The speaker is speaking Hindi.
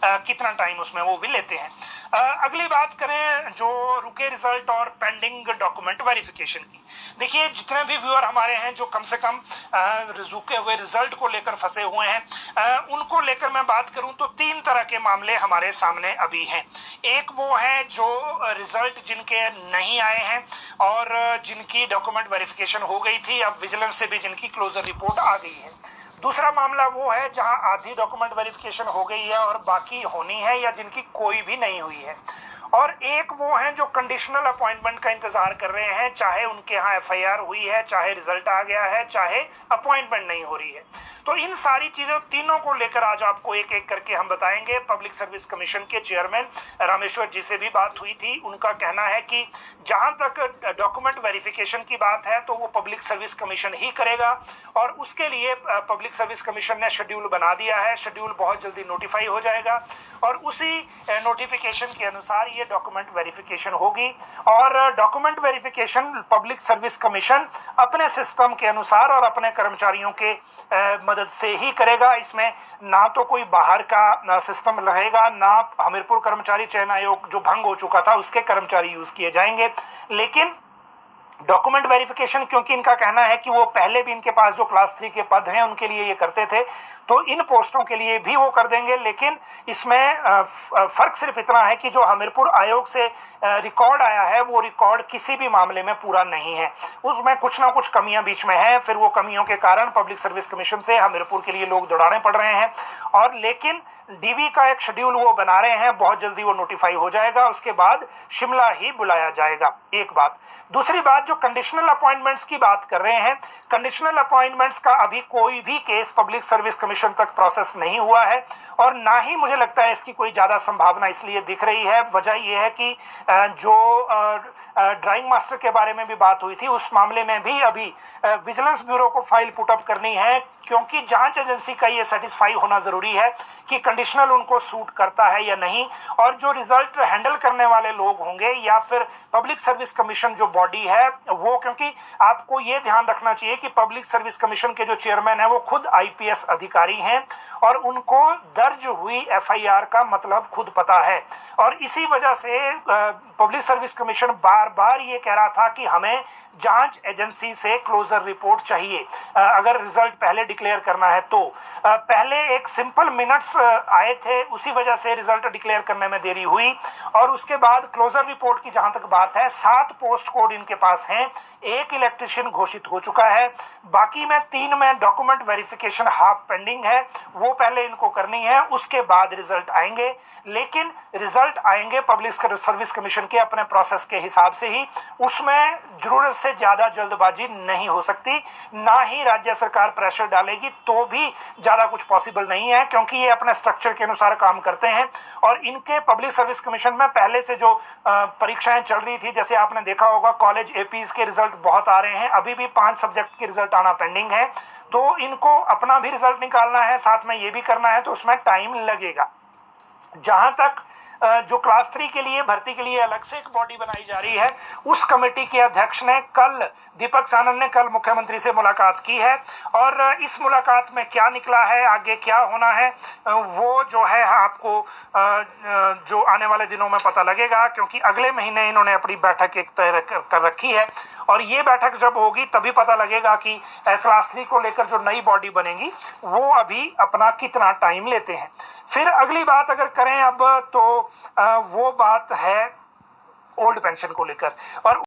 कितना टाइम उसमें वो भी लेते हैं। अगली बात करें जो रुके रिजल्ट और पेंडिंग डॉक्यूमेंट वेरिफिकेशन की। देखिए जितने भी व्यूअर हमारे हैं जो कम से कम रुके हुए रिजल्ट को लेकर फंसे हुए हैं, उनको लेकर मैं बात करूं तो 3 तरह के मामले हमारे सामने अभी हैं। एक वो है जो रिजल्ट जिनके नहीं आए हैं और जिनकी डॉक्यूमेंट वेरिफिकेशन हो गई थी, अब विजिलेंस से भी जिनकी क्लोजर रिपोर्ट आ गई है। दूसरा मामला वो है जहां आधी डॉक्यूमेंट वेरिफिकेशन हो गई है और बाकी होनी है या जिनकी कोई भी नहीं हुई है। और एक वो हैं जो कंडीशनल अपॉइंटमेंट का इंतजार कर रहे हैं, चाहे उनके यहाँ एफआईआर हुई है, चाहे रिजल्ट आ गया है, चाहे अपॉइंटमेंट नहीं हो रही है। तो इन सारी चीजों तीनों को लेकर आज आपको एक एक करके हम बताएंगे। पब्लिक सर्विस कमीशन के चेयरमैन रामेश्वर जी से भी बात हुई थी, उनका कहना है कि जहां तक डॉक्यूमेंट वेरिफिकेशन की बात है तो वो पब्लिक सर्विस कमीशन ही करेगा और उसके लिए पब्लिक सर्विस कमीशन ने शेड्यूल बना दिया है। शेड्यूल बहुत जल्दी नोटिफाई हो जाएगा और उसी नोटिफिकेशन के अनुसार ये डॉक्यूमेंट वेरिफिकेशन होगी और document verification public service commission अपने सिस्टम के अनुसार और अपने कर्मचारियों के मदद से ही करेगा। इसमें ना तो कोई बाहर का सिस्टम रहेगा, ना हमीरपुर कर्मचारी चयन आयोग जो भंग हो चुका था उसके कर्मचारी यूज किए जाएंगे। लेकिन डॉक्यूमेंट वेरिफिकेशन, क्योंकि इनका कहना है कि वो पहले भी इनके पास जो क्लास 3 के पद हैं उनके लिए ये करते थे, तो इन पोस्टों के लिए भी वो कर देंगे। लेकिन इसमें फर्क सिर्फ इतना है कि जो हमीरपुर आयोग से रिकॉर्ड आया है वो रिकॉर्ड किसी भी मामले में पूरा नहीं है, उसमें कुछ ना कुछ कमियां बीच में हैं। फिर वो कमियों के कारण पब्लिक सर्विस कमीशन से हमीरपुर के लिए लोग दौड़ाने पड़ रहे हैं और लेकिन डीवी का एक शेड्यूल वो बना रहे हैं, बहुत जल्दी वो नोटिफाई हो जाएगा, उसके बाद शिमला ही बुलाया जाएगा। एक बात। दूसरी बात, जो कंडीशनल अपॉइंटमेंट्स की बात कर रहे हैं, कंडीशनल अपॉइंटमेंट्स का अभी कोई भी केस पब्लिक सर्विस कमीशन तक प्रोसेस नहीं हुआ है और ना ही मुझे लगता है इसकी कोई ज्यादा संभावना इसलिए दिख रही है। वजह यह है कि जो ड्राइंग मास्टर के बारे में भी बात हुई थी, उस मामले में भी अभी विजिलेंस ब्यूरो को फाइल पुटअप करनी है, क्योंकि जांच एजेंसी का ये सेटिस्फाई होना जरूरी है कि कंडीशनल उनको सूट करता है या नहीं। और जो रिजल्ट हैंडल करने वाले लोग होंगे या फिर पब्लिक सर्विस कमीशन जो बॉडी है वो, क्योंकि आपको ये ध्यान रखना चाहिए कि पब्लिक सर्विस कमीशन के जो चेयरमैन है वो खुद आईपीएस अधिकारी हैं और उनको दर्ज हुई एफआईआर का मतलब खुद पता है। और इसी वजह से पब्लिक सर्विस कमीशन बार बार ये कह रहा था कि हमें जांच एजेंसी से क्लोजर रिपोर्ट चाहिए अगर रिजल्ट पहले डिक्लेयर करना है तो। पहले एक सिंपल मिनट्स आए थे, उसी वजह से रिजल्ट डिक्लेयर करने में देरी हुई। और उसके बाद क्लोजर रिपोर्ट की जहां तक बात है, 7 पोस्ट कोड इनके पास हैं, 1 इलेक्ट्रिशियन घोषित हो चुका है, बाकी में 3 में डॉक्यूमेंट वेरिफिकेशन हाफ पेंडिंग है, वो पहले इनको करनी है, उसके बाद रिजल्ट आएंगे। लेकिन रिजल्ट आएंगे पब्लिक सर्विस कमीशन के अपने प्रोसेस के हिसाब से ही, उसमें जरूरत से ज्यादा जल्दबाजी नहीं हो सकती, ना ही राज्य सरकार प्रेशर डालेगी तो भी ज्यादा कुछ पॉसिबल नहीं है, क्योंकि ये अपने स्ट्रक्चर के अनुसार काम करते हैं। और इनके पब्लिक सर्विस कमीशन में पहले से जो परीक्षाएं चल रही थी, जैसे आपने देखा होगा कॉलेज एपीज के रिजल्ट बहुत आ रहे हैं, अभी भी 5 सब्जेक्ट के रिजल्ट आना पेंडिंग है, तो इनको अपना भी रिजल्ट निकालना है, साथ में ये भी करना है, तो उसमें टाइम लगेगा। जहां तक जो क्लास 3 के लिए भर्ती के लिए अलग से एक बॉडी बनाई जा रही है, उस कमेटी के अध्यक्ष ने कल, दीपक सानन ने कल मुख्यमंत्री से मुलाकात की है और इस मुलाकात में क्या निकला है, आगे क्या होना है, वो जो है आपको जो आने वाले दिनों में पता लगेगा, क्योंकि अगले महीने इन्होंने अपनी बैठक एक तय कर रखी है और ये बैठक जब होगी तभी पता लगेगा कि क्लास 3 को लेकर जो नई बॉडी बनेगी वो अभी अपना कितना टाइम लेते हैं। फिर अगली बात अगर करें अब तो वो बात है ओल्ड पेंशन को लेकर। और